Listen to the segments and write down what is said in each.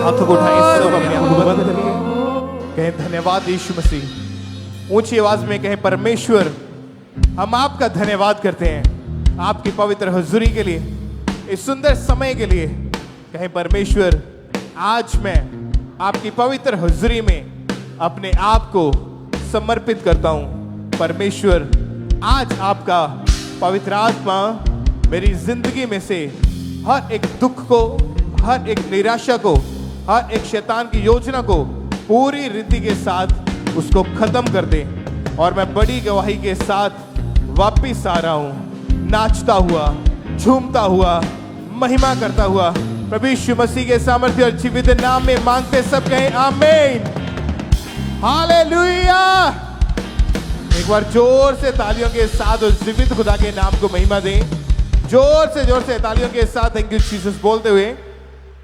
हाथों को उठाएं, सब अपने आंखों को बंद करिए, कहें धन्यवाद यीशु मसीह। ऊंची आवाज में कहें परमेश्वर हम आपका धन्यवाद करते हैं आपकी पवित्र हुजूरी के लिए, इस सुंदर समय के लिए। कहें परमेश्वर आज मैं आपकी पवित्र हुजूरी में अपने आप को समर्पित करता हूं। परमेश्वर आज आपका पवित्र आत्मा मेरी जिंदगी में से हर एक दुख को, हर एक निराशा को, हर एक शैतान की योजना को पूरी रीति के साथ उसको खत्म कर दे, और मैं बड़ी गवाही के साथ वापिस आ रहा हूं, नाचता हुआ, झूमता हुआ, महिमा करता हुआ। प्रभु यीशु मसीह के सामर्थ्य और जीवित नाम में मांगते सब कहें आमीन, हालेलुया। एक बार जोर से तालियों के साथ उस जीवित खुदा के नाम को महिमा दें, जोर से तालियों के साथ थैंक यू जीसस बोलते हुए।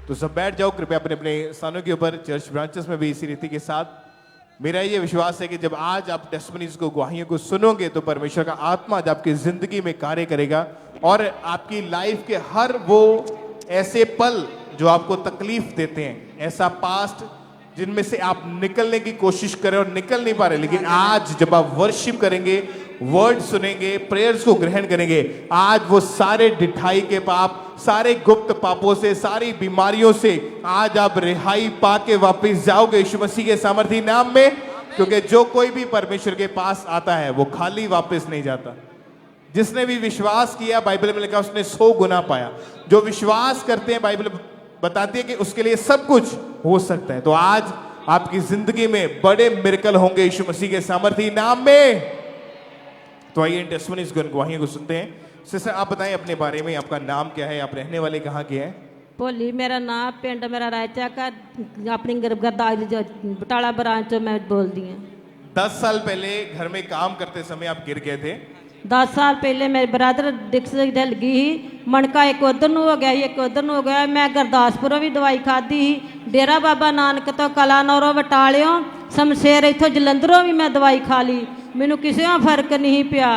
तो सब बैठ जाओ कृपया अपने अपने स्थानों के ऊपर। चर्च ब्रांचेस में भी इसी रीति के साथ मेरा ये विश्वास है कि जब आज आप टेस्टिमनीज को, गवाहियों को सुनोगे तो परमेश्वर का आत्मा आज आपकी जिंदगी में कार्य करेगा, और आपकी लाइफ के हर वो ऐसे पल जो आपको तकलीफ देते हैं, ऐसा पास्ट जिनमें से आप निकलने की कोशिश करें और निकल नहीं पा रहे, लेकिन आज जब आप वर्शिप करेंगे, वर्ड सुनेंगे, प्रेयर्स को ग्रहण करेंगे, आज वो सारे डिठाई के पाप, सारे गुप्त पापों से, सारी बीमारियों से आज आप रिहाई पाके वापस जाओगे यीशु मसीह के सामर्थी नाम में। क्योंकि जो कोई भी परमेश्वर के पास आता है वो खाली वापस नहीं जाता। जिसने भी विश्वास किया, बाइबल में लिखा, उसने 100 गुना पाया। जो विश्वास करते हैं, बाइबल बताती है कि उसके लिए सब कुछ हो सकता है। तो आज आपकी जिंदगी में बड़े मिरेकल होंगे यीशु मसीह के सामर्थी नाम में। तो आइए टेस्टिमनीज गवाहियों को सुनते हैं। सिस्टर आप बताएं अपने बारे में, आपका नाम क्या है, आप रहने वाले कहाँ के हैं? भोली मेरा नाम, पिंड मेरा रायचा का, अपनी गरदारी बटाला ब्रांच चो मैं बोलती हूँ। 10 साल पहले घर में काम करते समय आप गिर गए थे। 10 साल पहले मेरे ब्रदर डिस्क ढल गई ही, मणका एक उधर ਨੂੰ हो गया, एक उधर ਨੂੰ हो गया। मैं गुरदासपुरों भी दवाई खाधी ही, डेरा बाबा नानक तो कलानौरों बटालियों, शमशेर इथों जलंधरों भी मैं दवाई खा ली, मैनू किसी में फर्क नहीं पिया।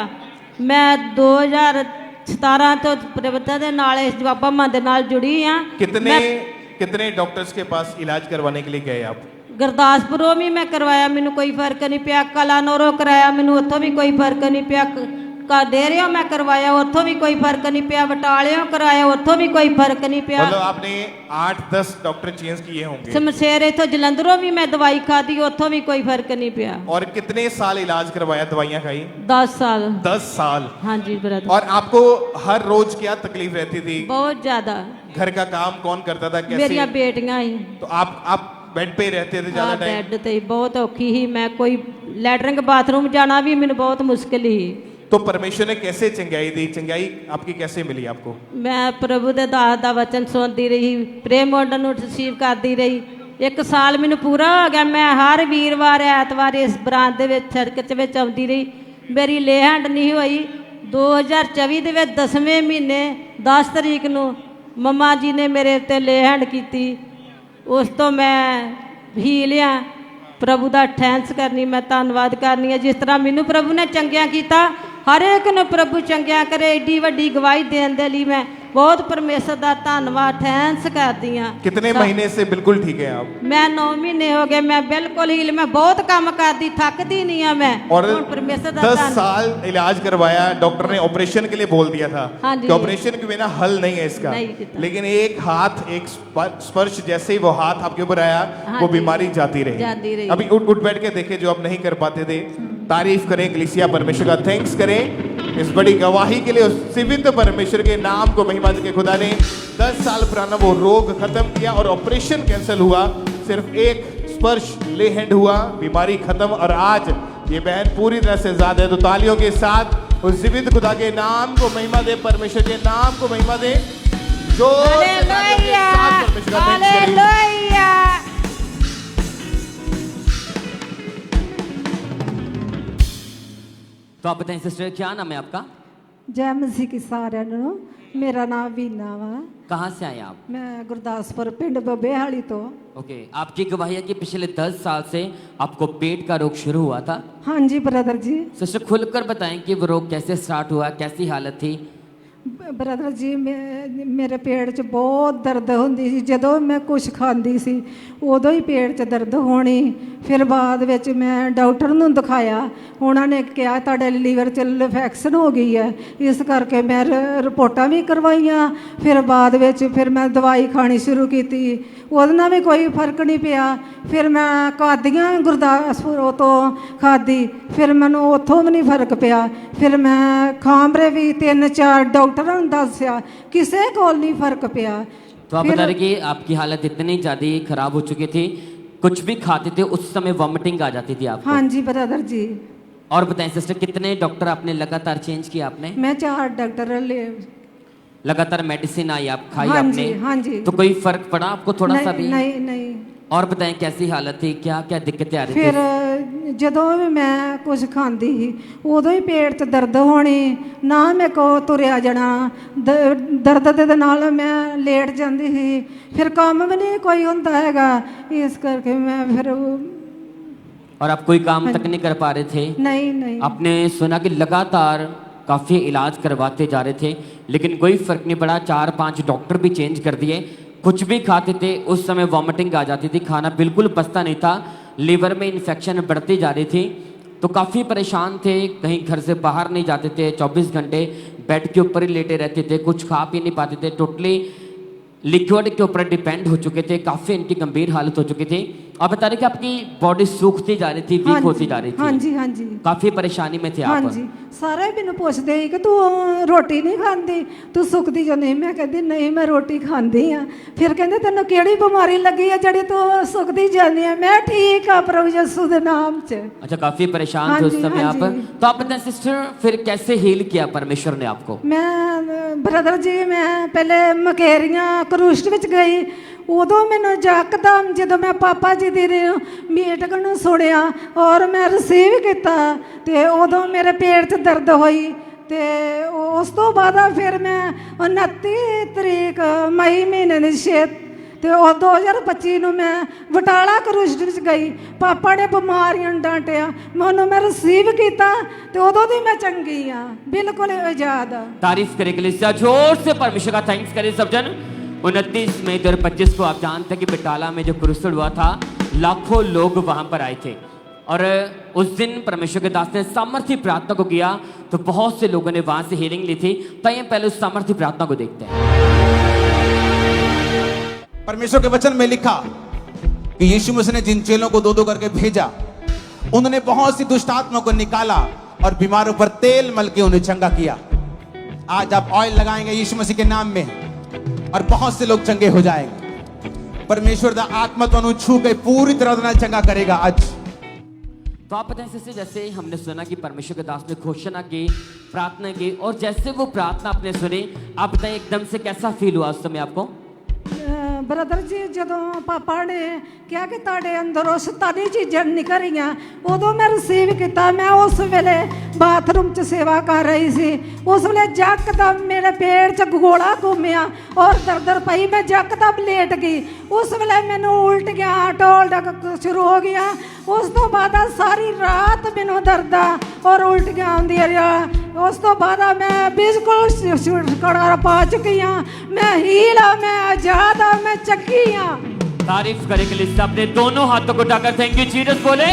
मैं 2017 तो प्रबंधन के नाल इस बाबा मन दे नाल जुड़ी हाँ। कितने डॉक्टर्स के पास इलाज करवाने के लिए गए आप? गुरदासपुरों भी मैं करवाया, मैनू कोई फर्क नहीं पिया। कलानौरों कराया, मैनू उतों भी कोई फर्क नहीं पिया। डेरियों मैं करवाया, उतों भी कोई फर्क नहीं पिया। बटालियों कराया, उतों भी कोई फर्क नहीं पिया। मतलब आपने 8-10 डॉक्टर चेंज किए होंगे। शमशेर इथों जलंधरों भी मैं दवाई खाधी, उतों भी कोई फर्क नहीं पिया। और कितने साल इलाज करवाया, दवाइयाँ खाई? 10 साल। 10 साल? हाँ जी ब्रदर। और आपको हर रोज क्या तकलीफ रहती थी? बहुत ज्यादा। घर का काम कौन करता था? कैसे? मेरिया बेटियां ही। तो आप बेड पे ही रहते थे ज्यादा टाइम? बेड ते बहुत औखी ही, मैं कोई लैटरिन बाथरूम जाना भी मैंने बहुत मुश्किल ही। तो परमेश्वर ने कैसे चंगाई दी? चंगाई आपकी कैसे मिली आपको? मैं प्रभु दे दास दा वचन सुनती रही, प्रेम मॉडल ਨੂੰ रिसीव करती रही। 1 साल मैंने पूरा हो गया। मैं हर वीरवार ऐतवार इस ब्रांच ਦੇ ਵਿੱਚ ਸੜਕ ਦੇ ਵਿੱਚ ਆਉਂਦੀ ਰਹੀ। ਮੇਰੀ ਲੇਹੰਡ ਨਹੀਂ ਹੋਈ। 2024 ਦੇ ਵਿੱਚ 10ਵੇਂ ਮਹੀਨੇ 10 ਤਰੀਕ ਨੂੰ ਮੰਮਾ ਜੀ ਨੇ ਮੇਰੇ ਤੇ ਲੇਹੰਡ ਕੀਤੀ। ਉਸ ਤੋਂ ਮੈਂ ਹੀ ਲਿਆ। प्रभु का थैंक्स करनी, मैं धन्यवाद करनी है। जिस तरह मैनू प्रभु ने चंगिया किया, हर एक ने प्रभु चंगिया करे। एडी वड्डी गवाही देने के लिए मैं बहुत परमेश्वर का धन्यवाद थैंक्स करती हूँ। कितने महीने से बिल्कुल ठीक है आप? मैं 9 महीने हो गए, मैं बिल्कुल हील। मैं बहुत काम करती, थकती नहीं है मैं। और परमेश्वर 10 साल इलाज करवाया, डॉक्टर ने ऑपरेशन के लिए बोल दिया था कि ऑपरेशन के बिना हल नहीं है इसका, लेकिन एक हाथ, एक स्पर्श जैसे ही वो हाथ आपके ऊपर आया, वो बीमारी जाती रही। अभी उठ बैठ के देखे जो आप नहीं कर पाते थे। तारीफ करें कलीसिया, परमेश्वर का थैंक्स करें इस बड़ी गवाही के लिए। उस जीवित परमेश्वर के नाम को महिमा देके खुदा ने 10 साल पुराना वो रोग खत्म किया और ऑपरेशन कैंसिल हुआ। सिर्फ एक स्पर्श, ले हैंड हुआ, बीमारी खत्म, और आज ये बहन पूरी तरह से आजाद है। तो तालियों के साथ उस जीवित खुदा के नाम को महिमा दे, परमेश्वर के नाम को महिमा दे। जो तो आप बताएं सिस्टर, क्या नाम है आपका? जय मसीह की सारे नु। मेरा नाम वीना वा। कहाँ से आए आप? मैं गुरदासपुर पिंड बबेहाली तो। ओके, आपकी गवाही है कि पिछले 10 साल से आपको पेट का रोग शुरू हुआ था। हाँ जी ब्रदर जी। सिस्टर खुलकर बताएं कि वो रोग कैसे स्टार्ट हुआ, कैसी हालत थी? ਬ੍ਰਦਰ ਜੀ ਮੇਰੇ ਪੇਟ 'ਚ ਬਹੁਤ ਦਰਦ ਹੁੰਦੀ ਸੀ। ਜਦੋਂ ਮੈਂ ਕੁਝ ਖਾਂਦੀ ਸੀ ਉਦੋਂ ਹੀ ਪੇਟ 'ਚ ਦਰਦ ਹੋਣੀ। ਫਿਰ ਬਾਅਦ ਵਿੱਚ ਮੈਂ ਡਾਕਟਰ ਨੂੰ ਦਿਖਾਇਆ, ਉਹਨਾਂ ਨੇ ਕਿਹਾ ਤੁਹਾਡੇ ਲੀਵਰ 'ਚ ਇਨਫੈਕਸ਼ਨ ਹੋ ਗਈ ਹੈ। ਇਸ ਕਰਕੇ ਮੈਂ ਰਿਪੋਰਟਾਂ ਵੀ ਕਰਵਾਈਆਂ। ਫਿਰ ਬਾਅਦ ਵਿੱਚ ਫਿਰ ਮੈਂ ਦਵਾਈ ਖਾਣੀ ਸ਼ੁਰੂ ਕੀਤੀ, ਉਹਦੇ ਨਾਲ ਵੀ ਕੋਈ ਫਰਕ ਨਹੀਂ ਪਿਆ। ਫਿਰ ਮੈਂ ਕਾਦੀਆਂ ਗੁਰਦਾਸਪੁਰ ਤੋਂ ਖਾਦੀ, ਫਿਰ ਮੈਨੂੰ ਉੱਥੋਂ ਵੀ ਨਹੀਂ ਫਰਕ ਪਿਆ। ਫਿਰ ਮੈਂ ਖਾਮਰੇ ਵੀ 3-4 ਡਾਕਟਰਾਂ ਨੂੰ ਦੱਸਿਆ, ਕਿਸੇ ਕੋਲ नहीं फर्क पिया। तो आप बता रहे कि आपकी हालत इतनी ज़्यादा खराब हो चुकी थी, कुछ भी खाते थे उस समय वॉमिटिंग आ जाती थी आपको? हाँ जी ब्रदर जी। और बताएं सिस्टर, कितने डॉक्टर आपने लगातार चेंज किया आपने? मैं 4 डॉक्टर ले लगातार मेडिसिन आई, आप खाई हाँ आपने? जी, हाँ जी। तो कोई फर्क पड़ा आपको थोड़ा सा भी? नहीं नहीं। और बताएं कैसी हालत थी, क्या क्या दिक्कतें आ रही फिर थी? ਜਦੋਂ ਵੀ ਮੈਂ ਕੁਝ ਖਾਂਦੀ ਸੀ ਉਦੋਂ ਹੀ ਪੇਟ 'ਚ ਦਰਦ ਹੋਣੀ, ਨਾ ਮੇਰੇ ਕੋਲ ਤੁਰਿਆ ਜਾਣਾ, ਦਰਦ ਦੇ ਨਾਲ ਮੈਂ ਲੇਟ ਜਾਂਦੀ ਸੀ। ਫਿਰ ਕੰਮ ਵੀ ਨਹੀਂ ਕੋਈ ਹੁੰਦਾ ਹੈਗਾ, ਇਸ ਕਰਕੇ मैं फिर और आप कोई काम तक नहीं कर पा रहे थे? नहीं नहीं। आपने सुना कि लगातार काफ़ी इलाज करवाते जा रहे थे लेकिन कोई फ़र्क नहीं पड़ा, 4-5 डॉक्टर भी चेंज कर दिए, कुछ भी खाते थे उस समय वॉमिटिंग आ जाती थी, खाना बिल्कुल पचता नहीं था, लीवर में इन्फेक्शन बढ़ती जा रही थी। तो काफ़ी परेशान थे, कहीं घर से बाहर नहीं जाते थे, 24 घंटे बेड के ऊपर ही लेटे रहते थे, कुछ खा पी नहीं पाते थे, टोटली लिक्विड के ऊपर डिपेंड हो चुके थे, काफ़ी इनकी गंभीर हालत हो चुकी थी। आप बता रहे कि आपकी बॉडी सूखती जा रही थी, वीक होती जा रही थी? हाँ जी हाँ जी। काफ़ी परेशानी में थे आप? हाँ जी। सारे मैंने पूछते कि तू रोटी नहीं खाती, तू सुखती जो नहीं? मैं कहती नहीं मैं रोटी खाती हाँ। फिर कहते तेन केड़ी बीमारी लगी है जी तू सुखती जानी है? मैं ठीक हाँ प्रभु यीशु के नाम से। अच्छा, काफ़ी परेशान थे उस समय आप। तो आप बताएं सिस्टर, फिर कैसे हील किया परमेश्वर ने आपको? मैं ब्रदर जी मैं पहले मकेरियां क्रूस्ट विच गई, उदों मैनू यकदम जो मैं पापा जी दी मीटिंग सुनिया और मैं रिसीव किया तो उदों मेरे पेट च दर्द हुई। तो उस तो बाद फिर मैं 29 तरीक मई महीने की 6 तो 2025 ਨੂੰ मैं बटाला क्रूज ਵਿੱਚ गई। पापा ने बीमारियां डांटिया, मैं मैं रिसीव किया तो उदों दी मैं चंगी हाँ, बिल्कुल आजाद। तारीफ करे कलीसिया, जोर से परमेश्वर का थैंक्स करें सब जन। 29 मई 2025 को आप जानते हैं कि बटाला में जो क्रूसेड हुआ था, लाखों लोग वहां पर आए थे और उस दिन परमेश्वर के दास ने सामर्थ्य प्रार्थना को किया तो बहुत से लोगों ने वहां से हीलिंग ली थी। तो ये पहले उस सामर्थ्य प्रार्थना को देखते हैं। परमेश्वर के वचन में लिखा कि यीशु मसीह ने जिन चेलों को 2-2 करके भेजा, उन्होंने बहुत सी दुष्ट आत्माओं को निकाला और बीमारों पर तेल मल के उन्हें चंगा किया। आज आप ऑयल लगाएंगे यीशु मसीह के नाम में और बहुत से लोग चंगे हो जाएंगे। परमेश्वर दा आत्मा तो छू के पूरी तरह चंगा करेगा आज। तो आप बताएं सिस्टर, जैसे हमने सुना कि परमेश्वर के दास ने घोषणा की, प्रार्थना की और जैसे वो प्रार्थना आपने सुनी, आप बताएं एकदम से कैसा फील हुआ उस समय आपको? ब्रदर जी ਜਦੋਂ ਪਾਪਾ ਨੇ ਕਿਹਾ ਕਿ ਤੁਹਾਡੇ ਅੰਦਰੋਂ ਸ਼ੈਤਾਨੀ ਚੀਜ਼ਾਂ ਨਿਕਲੀਆਂ, ਉਦੋਂ ਮੈਂ ਰਿਸੀਵ ਕੀਤਾ। ਮੈਂ ਉਸ ਵੇਲੇ ਬਾਥਰੂਮ 'ਚ ਸੇਵਾ ਕਰ ਰਹੀ ਸੀ, ਉਸ ਵੇਲੇ ਯਕਦਮ ਮੇਰੇ ਪੇਟ 'ਚ ਗੋਲਾ ਘੁੰਮਿਆ ਔਰ ਦਰਦ ਪਈ, ਮੈਂ ਯਕਦਮ ਲੇਟ ਗਈ। ਉਸ ਵੇਲੇ ਮੈਨੂੰ ਉਲਟੀਆਂ ਢੋਲ ਡਕ ਸ਼ੁਰੂ ਹੋ ਗਿਆ। ਉਸ ਤੋਂ ਬਾਅਦ ਸਾਰੀ ਰਾਤ ਮੈਨੂੰ ਦਰਦ ਔਰ ਉਲਟੀਆਂ ਆਉਂਦੀਆਂ ਰਹੀਆਂ। ਉਸ ਤੋਂ ਬਾਅਦ ਮੈਂ ਬਿਲਕੁਲ ਛੁਟਕਾਰਾ ਪਾ ਚੁੱਕੀ ਹਾਂ, ਮੈਂ ਹੀਲ ਹਾਂ, मैं आजाद हाँ, मैं चक्की हाँ। तारीफ करे के लिए अपने दोनों हाथों को उठाकर थैंक यू जीसस बोले।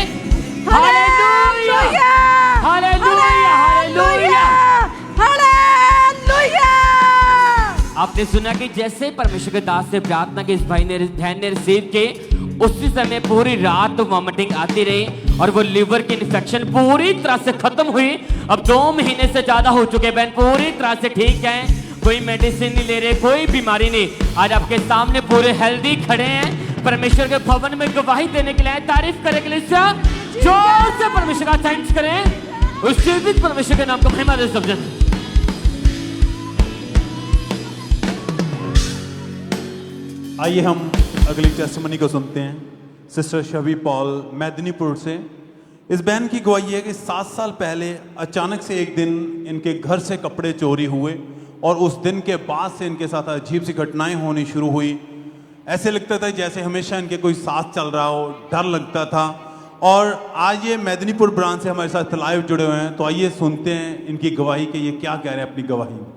Hallelujah hallelujah hallelujah hallelujah. आपने सुना कि जैसे परमेश्वर के दास से प्रार्थना की इस भाई ने बहन ने रिसीव की, उसी समय पूरी रात वॉमिटिंग आती रही और वो लीवर की इन्फेक्शन पूरी तरह से खत्म हुई। अब 2 महीने से ज्यादा हो चुके, बहन पूरी तरह से ठीक है, कोई मेडिसिन नहीं ले रहे, कोई बीमारी नहीं। आज आपके सामने पूरे हेल्दी खड़े हैं, परमेश्वर के भवन में गवाही देने के लिए। तारीफ करें के लिए जोर से परमेश्वर का थैंक्स करें, उस जीवित परमेश्वर के नाम को महिमा दे सब जन। आइए हम अगली टेस्टिमनी को सुनते हैं। सिस्टर शबी पॉल मेदिनीपुर से। इस बहन की गवाही है कि 7 साल पहले अचानक से एक दिन इनके घर से कपड़े चोरी हुए और उस दिन के बाद से इनके साथ अजीब सी घटनाएं होनी शुरू हुई। ऐसे लगता था जैसे हमेशा इनके कोई साथ चल रहा हो, डर लगता था। और आज ये मेदिनीपुर ब्रांच से हमारे साथ लाइव जुड़े हुए हैं, तो आइए सुनते हैं इनकी गवाही कि ये क्या कह रहे हैं अपनी गवाही में।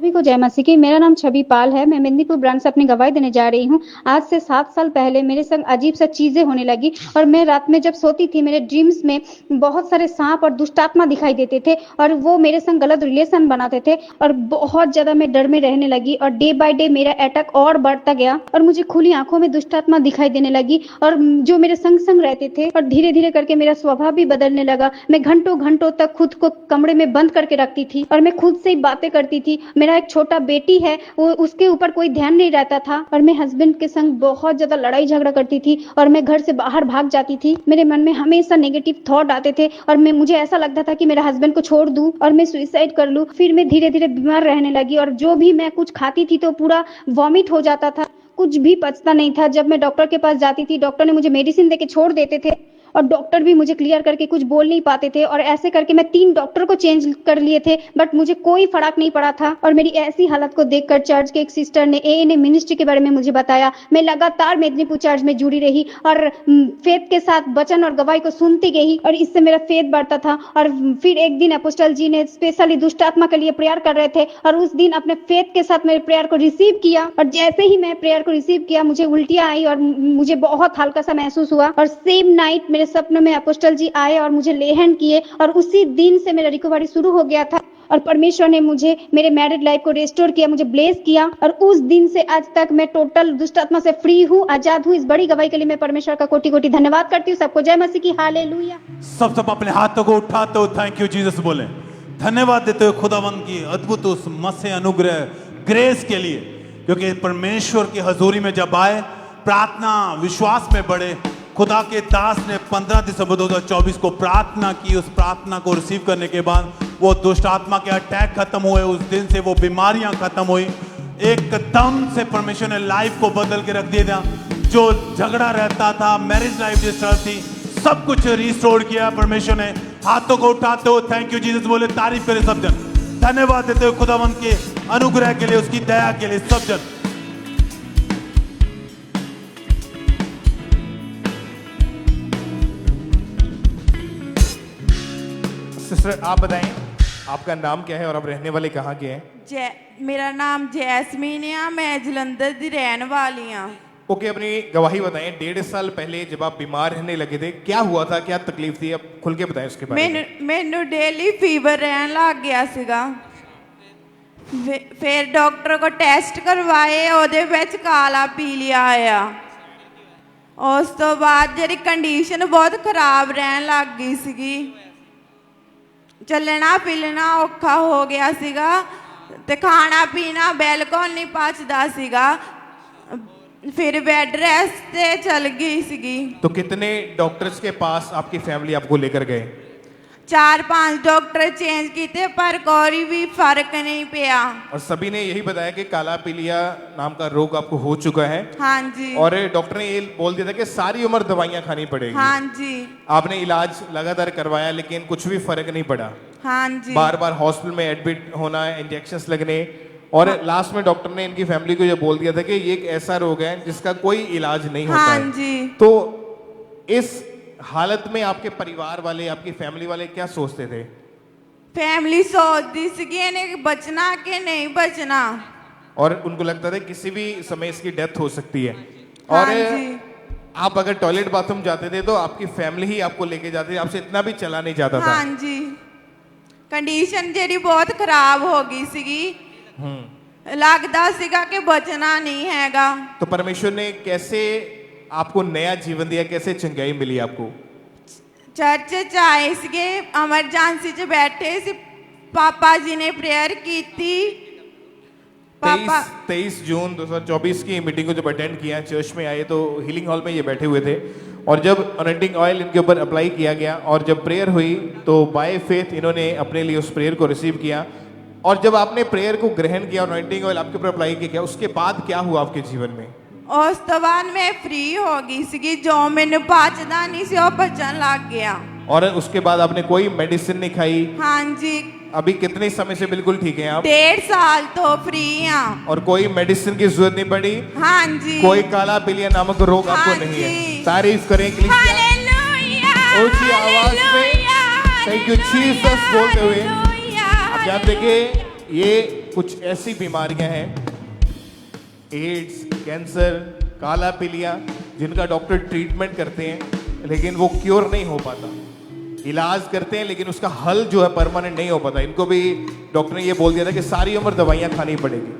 सभी को जय मसीह की। मेरा नाम छवि पाल है। मैं मेदिनीपुर ब्रांच से अपनी गवाही देने जा रही हूँ। आज से 7 साल पहले मेरे संग अजीब सा चीजें होने लगी और मैं रात में जब सोती थी मेरे ड्रीम्स में बहुत सारे सांप और दुष्टात्मा दिखाई देते थे और वो मेरे संग गलत रिलेशन बनाते थे और बहुत ज्यादा मैं डर में रहने लगी और डे बाय डे मेरा अटैक और बढ़ता गया और मुझे खुली आंखों में दुष्टात्मा दिखाई देने लगी और जो मेरे संग संग रहते थे और धीरे धीरे करके मेरा स्वभाव भी बदलने लगा। मैं घंटों घंटों तक खुद को कमरे में बंद करके रखती थी और मैं खुद से ही बातें करती थी। मेरा एक छोटा बेटी है, वो उसके ऊपर कोई ध्यान नहीं रहता था और मैं हस्बैंड के संग बहुत ज्यादा लड़ाई झगड़ा करती थी और मैं घर से बाहर भाग जाती थी। मेरे मन में हमेशा नेगेटिव थॉट आते थे और मुझे ऐसा लगता था कि मेरे हस्बैंड को छोड़ दूं और मैं सुसाइड कर लूं। फिर मैं धीरे धीरे बीमार रहने लगी और जो भी मैं कुछ खाती थी तो पूरा वॉमिट हो जाता था, कुछ भी पचता नहीं था। जब मैं डॉक्टर के पास जाती थी डॉक्टर ने मुझे मेडिसिन देके छोड़ देते थे और डॉक्टर भी मुझे क्लियर करके कुछ बोल नहीं पाते थे और ऐसे करके मैं 3 डॉक्टर को चेंज कर लिए थे बट मुझे कोई फर्क नहीं पड़ा था। और मेरी ऐसी हालत को देखकर चर्च के एक सिस्टर ने एएनए मिनिस्ट्री के बारे में मुझे बताया। मैं लगातार मेदिनीपुर चर्च में जुड़ी रही और फेथ के साथ वचन और गवाही को सुनती गई और इससे मेरा फेथ बढ़ता था। और फिर एक दिन अपोस्टल जी ने स्पेशली दुष्टात्मा के लिए प्रेयर कर रहे थे और उस दिन अपने फेथ के साथ मेरे प्रेयर को रिसीव किया और जैसे ही मैं प्रेयर को रिसीव किया मुझे उल्टियां आई और मुझे बहुत हल्का सा महसूस हुआ और सेम नाइट मेरे सपनों में अपोस्टल जी आए और मुझे ले हैंड किए और उसी दिन से मेरा रिकवरी शुरू हो गया था और परमेश्वर ने मुझे मेरे मैरिड लाइफ को रिस्टोर किया, मुझे ब्लेस किया और उस दिन से आज तक मैं टोटल दुष्टात्मा से फ्री हूँ, आजाद हूँ। इस बड़ी गवाही के लिए मैं परमेश्वर का कोटि कोटि धन्यवाद करती हूँ। सबको जय मसीह की। हालेलुया। सब अपने हाथों को उठाते हो थैंक यू जीसस बोले, धन्यवाद देते हो खुदावंद की अद्भुत उस मसे अनुग्रह ग्रेस के लिए, क्योंकि परमेश्वर की हजूरी में जब आए प्रार्थना विश्वास में बढ़े। खुदा के दास ने 15 दिसंबर 2024 को प्रार्थना की। उस प्रार्थना को रिसीव करने के बाद वो दुष्ट आत्मा के अटैक खत्म हुए। उस दिन से वो बीमारियां खत्म हुई। एकदम से परमेश्वर ने लाइफ को बदल के रख दिया। जो झगड़ा रहता था, मैरिज लाइफ डिस्टर्ब थी, सब कुछ रिस्टोर किया परमेश्वर ने। हाथों को उठाते हो थैंक यू जीसस बोले, तारीफ करें सब जन, धन्यवाद देते हो खुदावंत के अनुग्रह के लिए, उसकी दया के लिए सब जन। सिस्टर आप बताएं आपका नाम क्या है और आप रहने वाले कहाँ के हैं? मेरा नाम जैस्मीन है, मैं जलंधर दी रहने वाली हाँ। ओके, अपनी गवाही बताएं। 1.5 साल पहले जब आप बीमार रहने लगे थे, क्या हुआ था, क्या तकलीफ थी, अब खुल के बताएं उसके बारे में। मैनू डेली फीवर रहन लग गया सीगा। फिर डॉक्टर को टेस्ट करवाए, ओदे विच काला पीलिया आया। उस तो बाद जी कंडीशन बहुत खराब रहन लग गई सीगी, चलना फिरना औखा हो गया सीगा ते खाना पीना बिल्कुल नहीं पचदा सीगा। फिर बेड रेस्ट ते चल गई सीगी। तो कितने डॉक्टर्स के पास आपकी फैमिली आपको लेकर गए? 4-5 डॉक्टर चेंज किए पर कोई भी फर्क नहीं पिया। और सभी ने यही बताया कि काला पीलिया नाम का रोग आपको हो चुका है। हाँ जी। और डॉक्टर ने ये बोल दिया था कि सारी उम्र दवाइयां खानी पड़ेगी। हाँ जी। आपने इलाज लगातार करवाया लेकिन कुछ भी फर्क नहीं पड़ा। हाँ जी। बार बार हॉस्पिटल में एडमिट होना, इंजेक्शंस लगने, और लास्ट में डॉक्टर ने इनकी फैमिली को ये बोल दिया था कि ये एक ऐसा रोग है जिसका कोई इलाज नहीं होता हाँ है। जी। तो इस हालत में आपके परिवार वाले, आपकी फैमिली वाले क्या सोचते थे? फैमिली सोचती सी कि इन्हें बचना कि नहीं बचना, और उनको लगता था किसी भी समय इसकी डेथ हो सकती है। हाँ और जी। आप अगर टॉयलेट बाथरूम जाते थे तो आपकी फैमिली ही आपको लेके जाती थी, आपसे इतना भी चला नहीं जाता था। हाँ जी। कंडीशन जी बहुत खराब हो गई सीगी, लगता सीगा कि बचना नहीं हैगा। तो परमेश्वर ने कैसे आपको नया जीवन दिया, कैसे चंगाई मिली आपको? चर्च च आए सीगे, एमरजेंसी च बैठे सी, पापा जी ने प्रेयर की थी। 23 जून 2024 की मीटिंग को जब अटेंड किया, चर्च में आए तो हीलिंग हॉल में ये बैठे हुए थे और जब अनॉइंटिंग ऑयल इनके ऊपर अप्लाई किया गया और जब प्रेयर हुई तो बाय फेथ इन्होंने अपने लिए उस प्रेयर को रिसीव किया। और जब आपने प्रेयर को ग्रहण किया, अनॉइंटिंग ऑयल आपके ऊपर अप्लाई किया, उसके बाद क्या हुआ आपके जीवन में? उस तो बाद मैं फ्री हो गई सी, जो मैंने पचदा नहीं सी वो पचन लग गया। और उसके बाद आपने कोई मेडिसिन नहीं खाई? हाँ जी। अभी कितने समय से बिल्कुल ठीक हैं आप? 1.5 साल तो फ्री हैं। और कोई मेडिसिन की जरूरत नहीं पड़ी? हाँ जी। कोई काला पीलिया नामक रोग आपको हाँ नहीं जी। है? तारीफ करें हालेलुया, ऊंची आवाज में थैंक यू जीसस बोलते हुए। आप जानते कि ये कुछ ऐसी बीमारियां हैं, एड्स, कैंसर, काला पीलिया, जिनका डॉक्टर ट्रीटमेंट करते हैं लेकिन वो क्योर नहीं हो पाता। इलाज करते हैं लेकिन उसका हल जो है परमानेंट नहीं हो पाता। इनको भी डॉक्टर ने ये बोल दिया था कि सारी उम्र दवाइयां खानी पड़ेगी,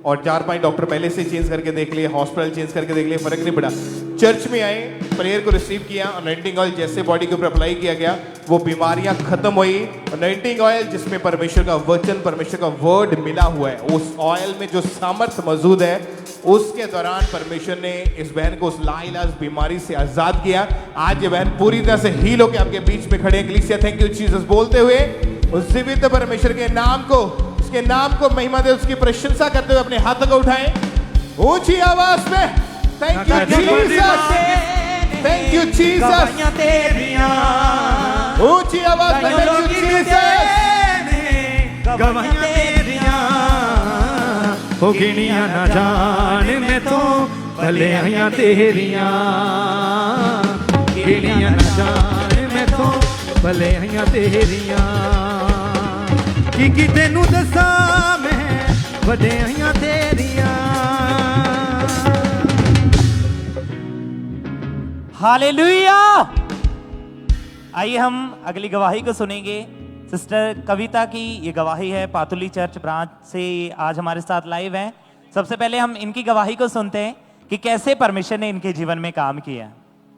और 4-5 डॉक्टर पहले से चेंज करके देख लिए, हॉस्पिटल चेंज करके देख लिए, फर्क नहीं पड़ा। चर्च में आए, प्रेयर को रिसीव किया, अनॉइंटिंग ऑयल जैसे बॉडी के ऊपर अप्लाई किया गया वो बीमारियां खत्म हुई। अनॉइंटिंग ऑयल जिसमें परमेश्वर का वचन, परमेश्वर का वर्ड मिला हुआ है, उस ऑयल में जो सामर्थ्य मौजूद है, उसके दौरान परमेश्वर ने इस बहन को उस लाइलाज बीमारी से आजाद किया। आज ये बहन पूरी तरह से हील होकर आपके बीच में खड़े हैं। कलीसिया थैंक यू जीसस बोलते हुए उस जीवित परमेश्वर के नाम को, उसके नाम को महिमा दे, उसकी प्रशंसा करते हुए अपने हाथों को उठाएं ऊंची आवाज में। Thank you Jesus, thank you Jesus, ऊंची आवाज में थैंक यू जीसस। हो गिनिया ना जान मैं तो भले आया तेरिया, गिनिया ना जान मैं तो भले आया तेरिया, कि तेनू दसा मैं वडे आया तेरिया। हालेलुया। आइए हम अगली गवाही को सुनेंगे। सिस्टर कविता की ये गवाही है, पातुली चर्च ब्रांच से आज हमारे साथ लाइव हैं। सबसे पहले हम इनकी गवाही को सुनते हैं कि कैसे परमेश्वर ने इनके जीवन में काम किया।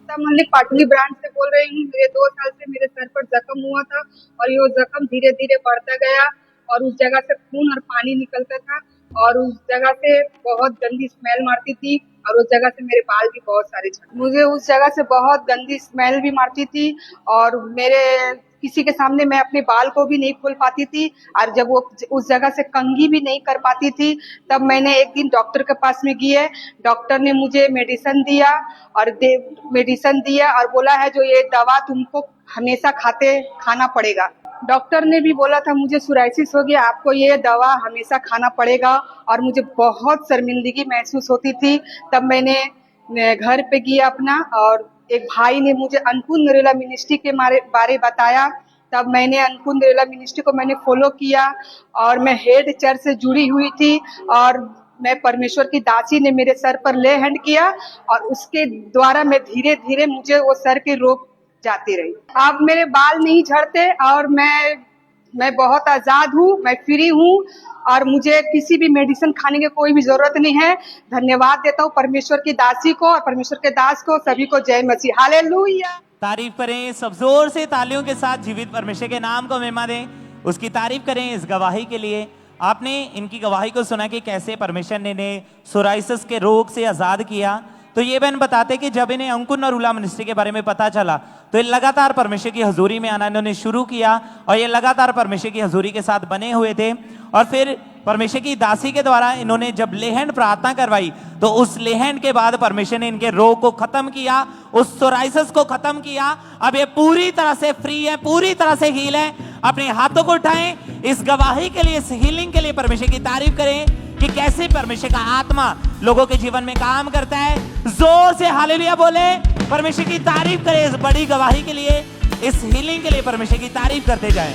मल्लिक पाटली ब्रांच से बोल रही हूँ। मेरे 2 साल से मेरे सर पर जख्म हुआ था और ये जख्म धीरे धीरे बढ़ता गया और उस जगह से खून और पानी निकलता था और उस जगह से बहुत गंदी स्मेल मारती थी और उस जगह से मेरे बाल भी बहुत सारे झड़। मुझे उस जगह से बहुत गंदी स्मेल भी मारती थी और मेरे किसी के सामने मैं अपने बाल को भी नहीं खोल पाती थी और जब वो उस जगह से कंघी भी नहीं कर पाती थी तब मैंने एक दिन डॉक्टर के पास में गई। डॉक्टर ने मुझे मेडिसिन दिया और बोला है जो ये दवा तुमको हमेशा खाना पड़ेगा। डॉक्टर ने भी बोला था मुझे सोराइसिस हो गया, आपको ये दवा हमेशा खाना पड़ेगा और मुझे बहुत शर्मिंदगी महसूस होती थी। तब मैंने घर पे गया अपना और एक भाई ने मुझे अन्नपूर्ण नरेला मिनिस्ट्री के बारे बताया। तब मैंने अन्नपूर्ण नरेला मिनिस्ट्री को मैंने फॉलो किया और मैं हेड चर्च से जुड़ी हुई थी और मैं परमेश्वर की दासी ने मेरे सर पर ले हैंड किया और उसके द्वारा मैं धीरे धीरे मुझे वो सर के रोग जाती रही। अब मेरे बाल नहीं झड़ते और मैं बहुत आजाद हूँ, मैं फ्री हूँ और मुझे किसी भी मेडिसिन खाने की कोई भी जरूरत नहीं है। धन्यवाद देता हूँ परमेश्वर की दासी को और परमेश्वर के दास को। सभी को जय मसीह। हालेलुया। तारीफ करें, सब जोर से तालियों के साथ जीवित परमेश्वर के नाम को महिमा दें, उसकी तारीफ करें इस गवाही के लिए। आपने इनकी गवाही को सुना कि कैसे परमेश्वर ने इन्हें सोराइसिस के रोग से आजाद किया। तो ये बहन बताते कि जब इन्हें अंकुर और उला मिनिस्ट्री के बारे में पता चला तो ये लगातार परमेश्वर की हजूरी में आना इन्होंने शुरू किया और ये लगातार परमेश्वर की हजूरी के साथ बने हुए थे। और फिर परमेश्वर की दासी के द्वारा इन्होंने जब लेहन प्रार्थना करवाई तो उस लेहन के बाद परमेश्वर ने इनके रोग को खत्म किया, उस सोराइसिस को खत्म किया। अब ये पूरी तरह से फ्री है, पूरी तरह से हील है। अपने हाथों को उठाएं इस गवाही के लिए, इस हीलिंग के लिए परमेश्वर की तारीफ करें कि कैसे परमेश्वर का आत्मा लोगों के जीवन में काम करता है। जोर से हालेलुया बोले, परमेश्वर की तारीफ करें इस बड़ी गवाही के लिए, इस हीलिंग के लिए परमेश्वर की तारीफ करते जाएं।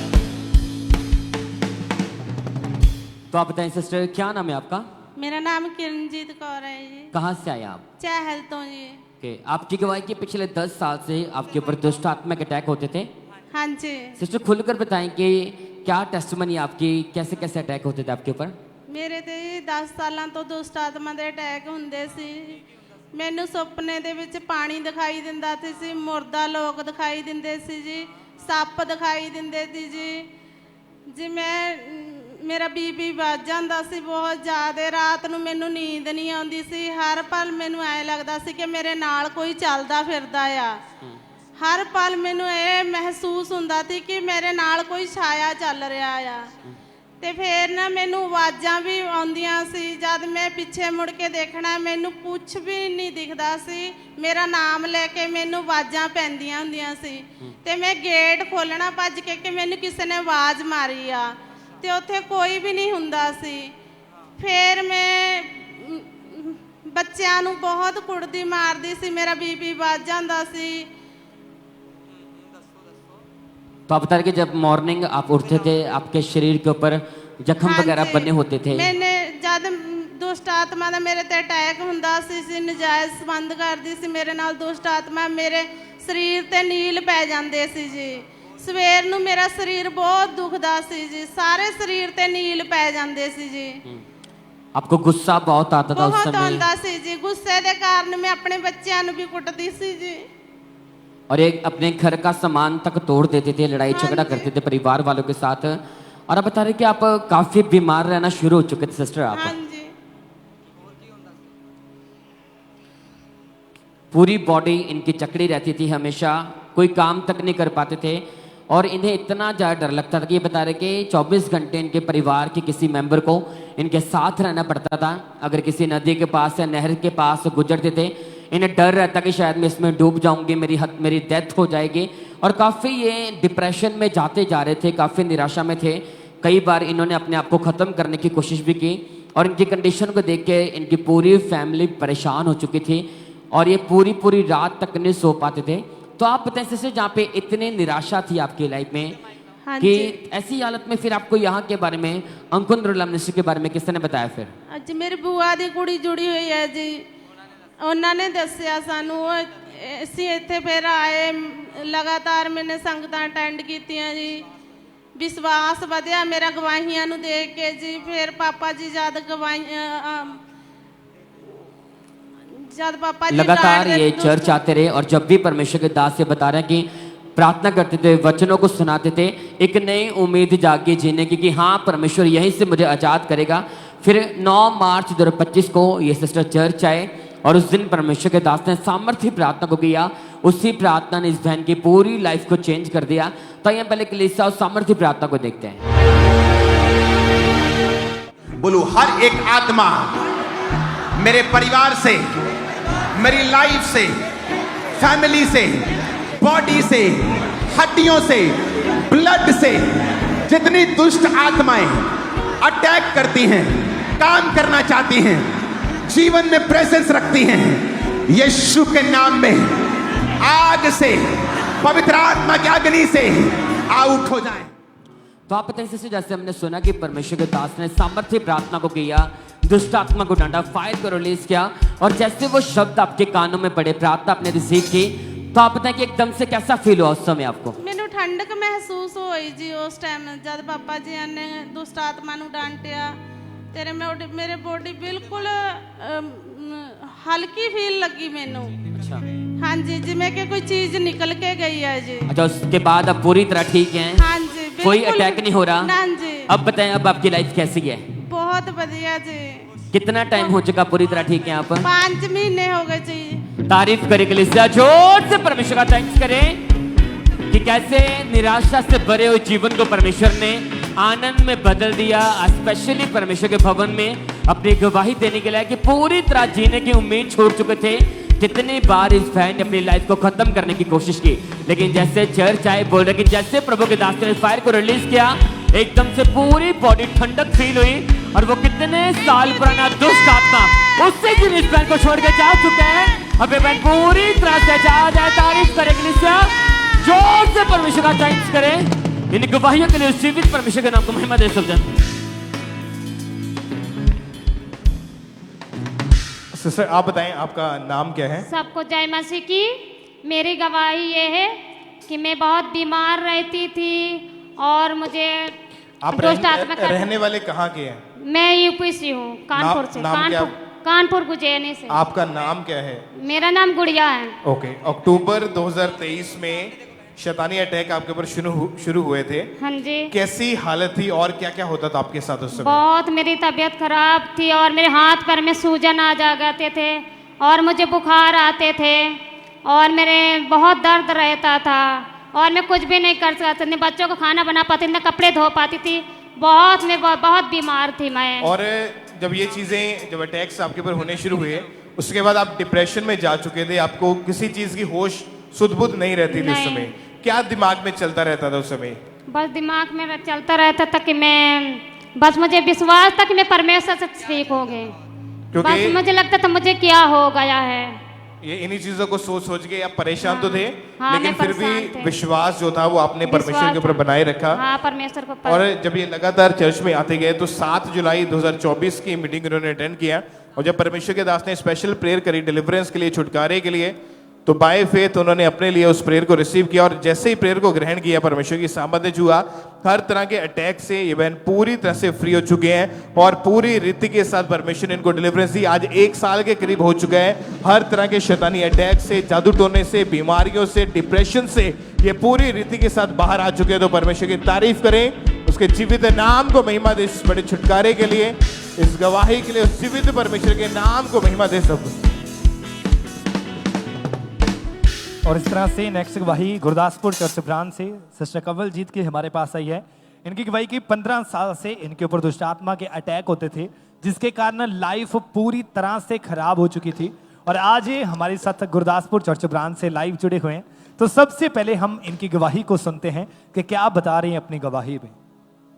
तो आप बताएं सिस्टर, क्या नाम है आपका? मेरा नाम किरणजीत कौर है जी। कहाँ से आए आप? चहल तो जी। के आपकी गवाही के पिछले 10 साल से आपके ऊपर दुष्ट आत्मिक अटैक होते थे। हाँ जी। सिस्टर खुलकर बताएं कि क्या टेस्टमनी आपकी, कैसे कैसे अटैक होते थे आपके ऊपर? ਮੇਰੇ ਤੇ 10 ਸਾਲਾਂ ਤੋਂ ਦੁਸ਼ਟ ਆਤਮਾ ਦੇ ਅਟੈਕ ਹੁੰਦੇ ਸੀ। ਮੈਨੂੰ ਸੁਪਨੇ ਦੇ ਵਿੱਚ ਪਾਣੀ ਦਿਖਾਈ ਦਿੰਦਾ ਸੀ, ਮੁਰਦਾ ਲੋਕ ਦਿਖਾਈ ਦਿੰਦੇ ਸੀ ਜੀ, ਸੱਪ ਦਿਖਾਈ ਦਿੰਦੇ ਸੀ ਜੀ ਮੇਰਾ ਬੀਪੀ ਵੱਧ ਜਾਂਦਾ ਸੀ ਬਹੁਤ ਜ਼ਿਆਦਾ। ਰਾਤ ਨੂੰ ਮੈਨੂੰ ਨੀਂਦ ਨਹੀਂ ਆਉਂਦੀ ਸੀ। ਹਰ ਪਲ ਮੈਨੂੰ ਐ ਲੱਗਦਾ ਸੀ ਕਿ ਮੇਰੇ ਨਾਲ ਕੋਈ ਚੱਲਦਾ ਫਿਰਦਾ ਆ। ਹਰ ਪਲ ਮੈਨੂੰ ਇਹ ਮਹਿਸੂਸ ਹੁੰਦਾ ਸੀ ਕਿ ਮੇਰੇ ਨਾਲ ਕੋਈ ਛਾਇਆ ਚੱਲ ਰਿਹਾ ਆ। ਤੇ ਫਿਰ ਨਾ ਮੈਨੂੰ ਆਵਾਜ਼ਾਂ ਵੀ ਆਉਂਦੀਆਂ ਸੀ। ਜਦ ਮੈਂ ਪਿੱਛੇ ਮੁੜ ਕੇ ਦੇਖਣਾ ਮੈਨੂੰ ਕੁਝ ਵੀ ਨਹੀਂ ਦਿਖਦਾ ਸੀ। ਮੇਰਾ ਨਾਮ ਲੈ ਕੇ ਮੈਨੂੰ ਆਵਾਜ਼ਾਂ ਪੈਂਦੀਆਂ ਹੁੰਦੀਆਂ ਸੀ ਤੇ ਮੈਂ ਗੇਟ ਖੋਲਣਾ ਭੱਜ ਕੇ ਕਿ ਮੈਨੂੰ ਕਿਸੇ ਨੇ ਆਵਾਜ਼ ਮਾਰੀ ਆ ਤੇ ਉੱਥੇ ਕੋਈ ਵੀ ਨਹੀਂ ਹੁੰਦਾ ਸੀ। ਫਿਰ ਮੈਂ ਬੱਚਿਆਂ ਨੂੰ ਬਹੁਤ ਕੁੱਟਦੀ ਮਾਰਦੀ ਸੀ, ਮੇਰਾ ਬੀਪੀ ਵੱਧ ਜਾਂਦਾ ਸੀ। तो आप बता रहे कि जब मॉर्निंग आप उठते थे आपके शरीर के ऊपर जख्म वगैरह ਹਾਂਜੀ, बने होते थे। मैंने जद दुष्ट आत्मा ਦਾ ਮੇਰੇ ਤੇ ਅਟੈਕ ਹੁੰਦਾ ਸੀ ਨਜਾਇਜ਼ ਸੰਬੰਧ ਕਰਦੀ ਸੀ ਮੇਰੇ ਨਾਲ ਦੁਸ਼ਟ ਆਤਮਾ ਮੇਰੇ ਸਰੀਰ ਤੇ ਨੀਲ ਪੈ ਜਾਂਦੇ ਸੀ ਜੀ। ਸਵੇਰ ਨੂੰ ਮੇਰਾ ਸਰੀਰ ਬਹੁਤ ਦੁਖਦਾ ਸੀ ਜੀ, ਸਾਰੇ ਸਰੀਰ ਤੇ ਨੀਲ ਪੈ ਜਾਂਦੇ ਸੀ ਜੀ। आपको गुस्सा बहुत आता था उस ਬਹੁਤ समय, ਆਉਂਦਾ ਸੀ ਜੀ। ਗੁੱਸੇ ਦੇ ਕਾਰਨ ਮੈਂ ਆਪਣੇ ਬੱਚਿਆਂ ਨੂੰ ਵੀ ਕੁੱਟਦੀ ਸੀ ਜੀ। और एक अपने घर का सामान तक तोड़ देते थे, लड़ाई झगड़ा करते थे परिवार वालों के साथ। और आप बता रहे कि आप काफी बीमार रहना शुरू हो चुके थे सिस्टर आप। ਹਾਂਜੀ पूरी बॉडी इनकी चकड़ी रहती थी हमेशा, कोई काम तक नहीं कर पाते थे और इन्हें इतना ज़्यादा डर लगता था कि ये बता रहे कि 24 घंटे इनके परिवार के किसी मेंबर को इनके साथ रहना पड़ता था। अगर किसी नदी के पास या नहर के पास गुजरते थे, इन्हें डर रहता कि शायद मैं इसमें डूब जाऊंगी, मेरी डेथ हो जाएगी। और काफ़ी ये डिप्रेशन में जाते जा रहे थे, काफ़ी निराशा में थे। कई बार इन्होंने अपने आप को ख़त्म करने की कोशिश भी की और इनकी कंडीशन को देख के इनकी पूरी फैमिली परेशान हो चुकी थी और ये पूरी रात तक नहीं सो पाते थे। तो आप बताएं सिस्टर, जहाँ पे इतनी निराशा थी आपकी लाइफ में हाँ कि जी। ऐसी हालत में फिर आपको यहाँ के बारे में, अंकुर नूरुल्लाह मिनिस्ट्री के बारे में किसने ने बताया फिर? ਅੱਜ ਮੇਰੀ ਬੂਆ ਦੀ ਕੁੜੀ ਜੁੜੀ ਹੋਈ ਹੈ ਜੀ, ਉਹਨਾਂ ਨੇ ਦੱਸਿਆ ਸਾਨੂੰ। ਅਸੀਂ ਇੱਥੇ ਫਿਰ ਆਏ, ਲਗਾਤਾਰ ਮੈਨੇ ਸੰਗਤਾਂ ਅਟੈਂਡ ਕੀਤੀਆਂ ਜੀ। ਵਿਸ਼ਵਾਸ ਵਧਿਆ ਮੇਰਾ ਗਵਾਹੀਆਂ ਨੂੰ ਦੇਖ ਕੇ ਜੀ। ਫਿਰ ਪਾਪਾ ਜੀ जब पापा जी लगातार डांट ये रहे- चर्च आते रहे और जब भी परमेश्वर के दास से बता रहे हैं कि प्रार्थना करते थे, वचनों को सुनाते थे, एक नई उम्मीद जागी जीने की कि हाँ परमेश्वर यहीं से मुझे आज़ाद करेगा। फिर 9 मार्च 2025 को ये सिस्टर चर्च आए और उस दिन परमेश्वर के दास ने सामर्थ्य प्रार्थना को किया। उसी प्रार्थना ने इस बहन की पूरी लाइफ को चेंज कर दिया। तो यहाँ पहले कलीसिया और सामर्थ्य प्रार्थना को देखते हैं। बोलो, हर एक आत्मा मेरे परिवार से, मेरी लाइफ से, फैमिली से, बॉडी से, हड्डियों से, ब्लड से जितनी दुष्ट आत्माएं अटैक करती हैं, काम करना चाहती हैं, जीवन में प्रेजेंस रखती हैं, यीशु के नाम में आग से, पवित्र आत्मा की अग्नि से आउट हो जाएं। तो आप बताइए सिस्टर, जैसे हमने सुना कि परमेश्वर के दास ने सामर्थ्य प्रार्थना को किया, दुष्ट आत्मा को डांटा, फायर को रिलीज किया और जैसे वो शब्द आपके कानों में पड़े, प्रार्थना आपने रिसीव की, तो आप बताएं कि एकदम से कैसा फील हुआ उस समय आपको? ਮੈਨੂੰ ਠੰਡਕ ਮਹਿਸੂਸ ਹੋਈ ਜੀ ਉਸ ਟਾਈਮ ਜਦ ਪਾਪਾ ਜੀ ਨੇ ਦੁਸ਼ਟ ਆਤਮਾ ਨੂੰ ਡਾਂਟਿਆ। ਮੇਰੇ ਬੋਡੀ ਬਿਲਕੁਲ ਹਲਕੀ ਫੀਲ ਲੱਗੀ ਮੈਨੂੰ। अच्छा ਹਾਂਜੀ, ਜਿਵੇਂ ਕਿ ਕੋਈ ਚੀਜ਼ ਨਿਕਲ ਕੇ ਗਈ ਹੈ ਜੀ। अच्छा, उसके बाद अब पूरी तरह ठीक हैं, ਹਾਂਜੀ कोई बिल्कुल। अटैक नहीं हो रहा। ना जी, अब बताएं अब आपकी लाइफ कैसी है? बहुत बढ़िया जी। कितना टाइम हो चुका पूरी तरह ठीक है आप? 5 महीने हो गए जी। तारीफ करें कलीसिया, जोर से परमेश्वर का थैंक्स करें कि कैसे निराशा से भरे हुए जीवन को परमेश्वर ने आनंद में बदल दिया। स्पेशली परमेश्वर के भवन में अपनी गवाही देने के लिए कि पूरी तरह जीने की उम्मीद छोड़ चुके थे। कितनी बार इस बहन ने अपनी लाइफ को खत्म करने की कोशिश की, लेकिन जैसे चर्च आए, बोल रहे कि जैसे प्रभु के दास ने फायर को रिलीज किया, एकदम से पूरी बॉडी ठंडक फील हुई और वो कितने साल पुराना दुष्ट आत्मा उससे दिन इस बहन को छोड़ के जा चुके हैं। अब ये बहन पूरी तरह से जा जाए। तारीफ करें कलीसिया, जोर से परमेश्वर का थैंक्स करें। इन गवाहियों के लिए जीवित परमेश्वर के नाम को महिमा दे सब जन। सिस्टर आप बताएं आपका नाम क्या है? सबको जय मसीह की। मेरी गवाही ये है कि मैं बहुत बीमार रहती थी और मुझे आप दुष्ट आत्मा का- रहने वाले कहाँ के हैं? मैं यूपी से हूँ, कानपुर से। नाम क्या? कानपुर गुजैनी से। आपका नाम क्या है? मेरा नाम गुड़िया है। ओके, अक्टूबर 2023 में शैतानी अटैक आपके ऊपर शुरू हुए थे। हाँ जी। कैसी हालत थी और क्या क्या होता था आपके साथ उस समय? बहुत मेरी तबीयत खराब थी और मेरे हाथ पैर में सूजन आ जाते थे और मुझे बुखार आते थे और मेरे बहुत दर्द रहता था और मैं कुछ भी नहीं कर सकती थी, बच्चों को खाना बना पाती थी, कपड़े धो पाती थी। बहुत बीमार थी मैं। और जब ये चीजें, जब अटैक्स आपके ऊपर होने शुरू हुए, उसके बाद आप डिप्रेशन में जा चुके थे, आपको किसी चीज की होश सुध बुध नहीं रहती थी उस समय। क्या दिमाग में चलता रहता था उस समय? बस दिमाग में चलता रहता था कि बस मुझे विश्वास था कि मैं परमेश्वर से ठीक हो गई। बस मुझे लगता था मुझे क्या हो गया है। ये इन्हीं चीजों को सोच सोच के आप परेशान तो थे, हाँ, लेकिन मैं फिर परेशान भी थे। विश्वास जो था वो आपने परमेश्वर के ऊपर बनाए रखा। हाँ, परमेश्वर को और जब ये लगातार चर्च में आते गए तो 7 जुलाई 2024 की मीटिंग उन्होंने अटेंड किया, और जब परमेश्वर के दास ने स्पेशल प्रेयर करी डिलीवरेंस के लिए, छुटकारे के लिए, तो बाय फेथ उन्होंने अपने लिए उस प्रेयर को रिसीव किया। और जैसे ही प्रेयर को ग्रहण किया, परमेश्वर की सामर्थ्य हुआ, हर तरह के अटैक से ये बहन पूरी तरह से फ्री हो चुके हैं और पूरी रीति के साथ परमेश्वर ने इनको डिलीवरेंस दी। आज 1 साल के करीब हो चुका है। हर तरह के शैतानी अटैक से, जादू टोने से, बीमारियों से, डिप्रेशन से ये पूरी रीति के साथ बाहर आ चुके हैं। तो परमेश्वर की तारीफ करें, उसके जीवित नाम को महिमा दे, इस बड़े छुटकारे के लिए, इस गवाही के लिए, उस जीवित परमेश्वर के नाम को महिमा दे सब। और इस तरह से नेक्स्ट गवाही गुरदासपुर चर्च ब्रांच से सिस्टर कंवलजीत की हमारे पास आई है। इनकी गवाही की 15 साल से इनके ऊपर दुष्ट आत्मा के अटैक होते थे, जिसके कारण लाइफ पूरी तरह से खराब हो चुकी थी। और आज ये हमारे साथ गुरदासपुर चर्च ब्रांच से लाइव जुड़े हुए हैं। तो सबसे पहले हम इनकी गवाही को सुनते हैं कि क्या बता रहे हैं अपनी गवाही में।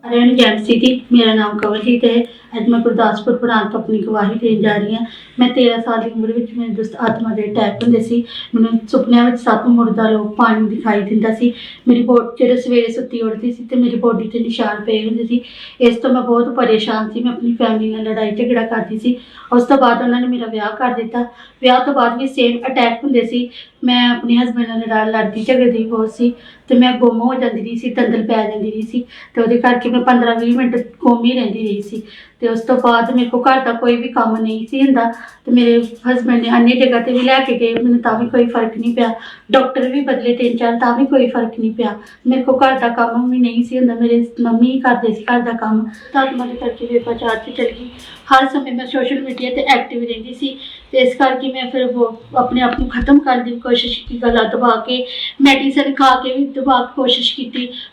हरियाणा जैमसी थी, मेरा नाम कंवलजीत है। आज मैं गुरदासपुर प्रांत अपनी गवाही देने जा रही हूँ। मैं 13 साल की उम्र में मेरे दुष्ट आत्मा के अटैक होंगे सी। मैंने सुपने में 7 मुर्दा लोग पानी दिखाई दिंदा सी। मेरी बॉडी जो सवेरे सुती उठती सी तो मेरी बॉडी से निशान पे होंगे सी। इस तो मैं बहुत परेशान थी। मैं अपनी फैमिली ने लड़ाई झगड़ा करती सी। उस तो बाद उन्होंने मेरा ब्याह कर दिता। ब्याह तो बाद भी सेम अटैक होंगे सी। मैं अपने हसबैंड नाल लड़ती झगड़ती बहुत सी, तो मैं गुम हो जाती रही सी, दंदल पै जाती रही सी, तो वो करके मैं 15-20 मिनट गुम ही रही रही सी। तो उस तो बाद मेरे को घर का कोई भी काम नहीं सी हुंदा। तो मेरे हसबैंड ने अन्य जगह पर भी लैके गए, मैंने ता भी कोई फर्क नहीं पिया। डॉक्टर भी बदले 3-4, ता भी कोई फर्क नहीं पिया। मेरे को घर का काम भी नहीं सी हुंदा, मेरे मम्मी ही करते सी घर का काम। आत्मा के करके बेपाचार से चल गई। हर समय मैं सोशल मीडिया ते एक्टिव रही सी, तो इस करके मैं फिर वो अपने आप को खत्म करने की कोशिश की, गला दबा के मेडिसिन खा के भी दबा के कोशिश की,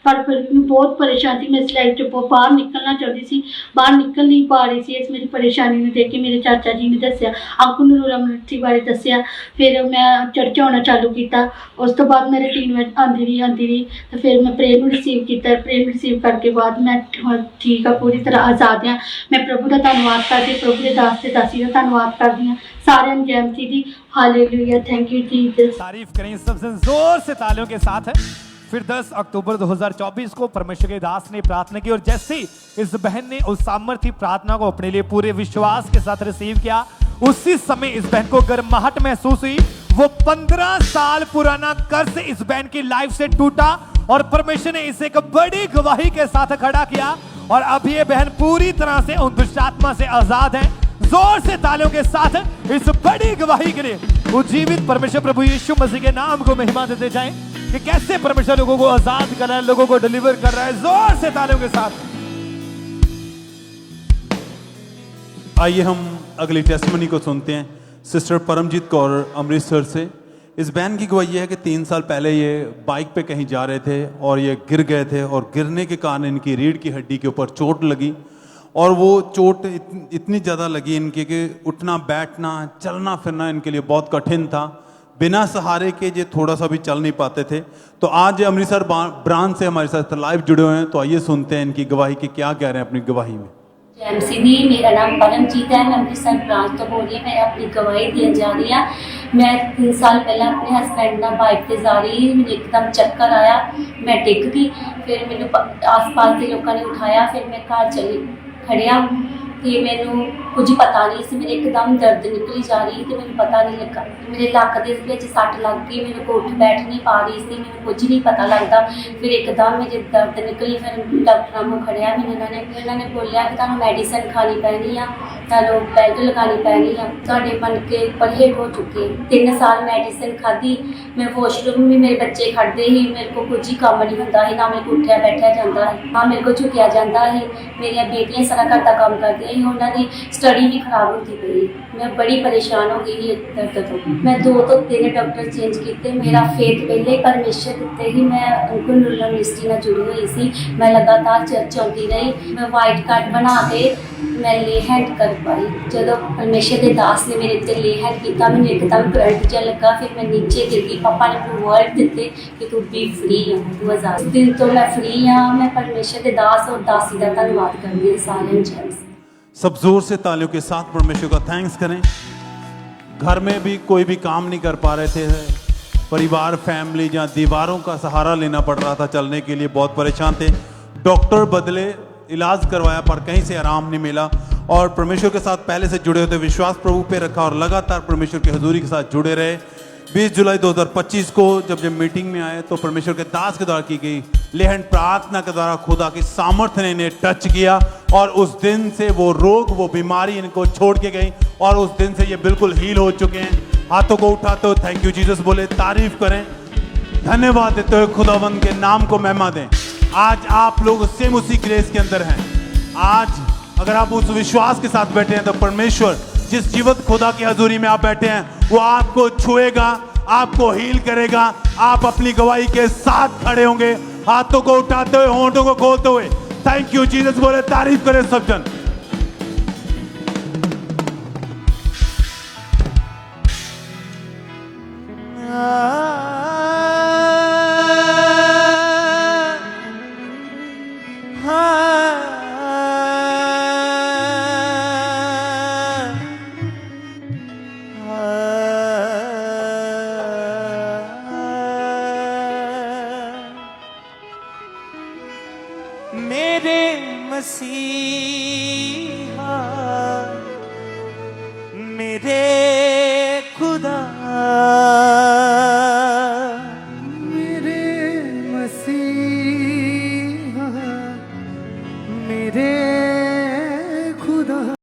पर फिर भी मैं बहुत परेशान थी। मैं इस लाइफ से बाहर निकलना चाहती सी, बाहर निकल नहीं पा रही सी। इस मेरी परेशानी ने देख के मेरे चाचा जी ने दसिया, अंकु नूरा मिर्ची बारे दसिया। फिर मैं चर्चा होना चालू किया। उस तो बाद मैं रूटीन में आती रही। तो फिर मैं प्रेम रिसीव किया। प्रेम रिसीव करके बाद मैं ठीक है, पूरी तरह आज़ाद हाँ। मैं प्रभु का धन्यवाद करती, प्रभु के दास से दासी का धन्यवाद करती हूँ। सारे जैमसी दी हालेलुया, थैंक यू जीसस। तारीफ करें सबसे जोर से तालियों के साथ। फिर 10 अक्टूबर 2024 को परमेश्वर के दास ने प्रार्थना की, और जैसे ही इस बहन ने उस सामर्थ्य प्रार्थना को अपने लिए पूरे विश्वास के साथ रिसीव किया, उसी समय इस बहन को गर्माहट महसूस हुई। वो 15 साल पुराना कर्ज इस बहन की लाइफ से टूटा और परमेश्वर ने इसे एक बड़ी गवाही के साथ खड़ा किया। और अब ये बहन पूरी तरह से उन दुष्ट आत्मा से आजाद है। जोर से तालियों के साथ इस बड़ी गवाही के लिए उज्जीवित परमेश्वर प्रभु यीशु मसीह के नाम को महिमा देते जाएं कि कैसे परमेश्वर लोगों को आजाद कर रहा है, लोगों को डिलीवर कर रहा है। जोर से तालियों के साथ। आइए हम अगली टेस्टिमनी को सुनते हैं सिस्टर परमजीत कौर अमृतसर से। इस बहन की गवाही है कि 3 साल पहले ये बाइक पे कहीं जा रहे थे और ये गिर गए थे, और गिरने के कारण इनकी रीढ़ की हड्डी के ऊपर चोट लगी। और वो चोट इतनी ज़्यादा लगी इनके कि उठना बैठना चलना फिरना इनके लिए बहुत कठिन था। बिना सहारे के ये थोड़ा सा भी चल नहीं पाते थे। तो आज अमृतसर ब्रांच से हमारे साथ लाइव जुड़े हुए हैं, तो आइए सुनते हैं इनकी गवाही कि क्या कह रहे हैं अपनी गवाही में। जैमसी दी, मेरा नाम परमजीत है, मैं अमृतसर ब्रांच तो बोल रही हूँ। मैं अपनी गवाही देने जा रही हूँ। मैं 3 साल पहले अपने हस्बैंड ना बाइक पे जा रही, मुझे एकदम चक्कर आया, मैं डिग गई। फिर मैंने आस पास के लोगों ने उठाया, फिर मैं घर चली खड़िया कि मैनू कुछ पता नहीं सी। मेरे एकदम दर्द निकली जा रही तो मैंने पता नहीं लगा। मेरे लक के सट लग गई, मेरे को उठ बैठ नहीं पा रही थी, मैंने कुछ नहीं पता लगता। फिर एकदम मुझे दर्द निकली। फिर डॉक्टर को खड़िया, मैंने उन्होंने बोलिया कि तुहानू मेडिसिन खानी पैनी आ, तुहानू बेल्ट लगानी पैनी आ, तुहाडे मन के परहेज हो चुके। 3 साल मेडिसिन खाधी। मैं वॉशरूम में मेरे बच्चे खड़ते ही, मेरे को कुछ ही काम नहीं होंदा ही, ना मेरे को उठिया बैठा जाता है, ना मेरे को झुकिया जाता है। मेरिया बेटियां सारा घर का काम करती ही, उन्होंने स्टडी भी खराब होती गई। मैं बड़ी परेशान हो गई दर्द तो। मैं 2 तो 3 डॉक्टर चेंज किए। मेरा फेथ पहले परमेश्वर उत्ते ही मैं उनको नुल्ला मिनिस्ट्री में जुड़ी हुई सी। मैं लगातार चर्च आती रही। मैं वाइट कार्ड बना के मैं ले हैंड कर पाई। जो परमेश्वर के दास ने मेरे उत्ते ले हैंड किया, मैंने एकदम करंट जा लगा। फिर मैं नीचे गिर गई। पापा ने मैंने वर्ड दिते कि तू भी फ्री है। 2000 दिन तो मैं फ्री हाँ। मैं परमेश्वर के दास और दासी का धन्यवाद करती हूँ। सारे जेम्स सब जोर से तालियों के साथ परमेश्वर का थैंक्स करें। घर में भी कोई भी काम नहीं कर पा रहे थे, परिवार फैमिली या दीवारों का सहारा लेना पड़ रहा था चलने के लिए, बहुत परेशान थे। डॉक्टर बदले, इलाज करवाया पर कहीं से आराम नहीं मिला और परमेश्वर के साथ पहले से जुड़े होते विश्वास प्रभु पे रखा और लगातार परमेश्वर की हजूरी के साथ जुड़े रहे। 20 जुलाई 2025 को जब मीटिंग में आए तो परमेश्वर के दास के द्वारा की गई लेहन प्रार्थना के द्वारा खुदा की सामर्थ्य ने इन्हें टच किया और उस दिन से वो रोग, वो बीमारी इनको छोड़ के गई और उस दिन से ये बिल्कुल हील हो चुके हैं। हाथों को उठाते हो थैंक यू जीसस बोले, तारीफ करें, धन्यवाद देते हुए खुदावंद के नाम को महिमा दें। आज आप लोग सेम उसी ग्रेस के अंदर हैं। आज अगर आप उस विश्वास के साथ बैठे हैं तो परमेश्वर जिस जीवित खुदा की हजूरी में आप बैठे हैं वो आपको छुएगा, आपको हील करेगा। आप अपनी गवाही के साथ खड़े होंगे, हाथों को उठाते हुए, होंठों को खोलते हुए थैंक यू जीसस बोले, तारीफ करें सब जन। मेरे मसीहा मेरे खुदा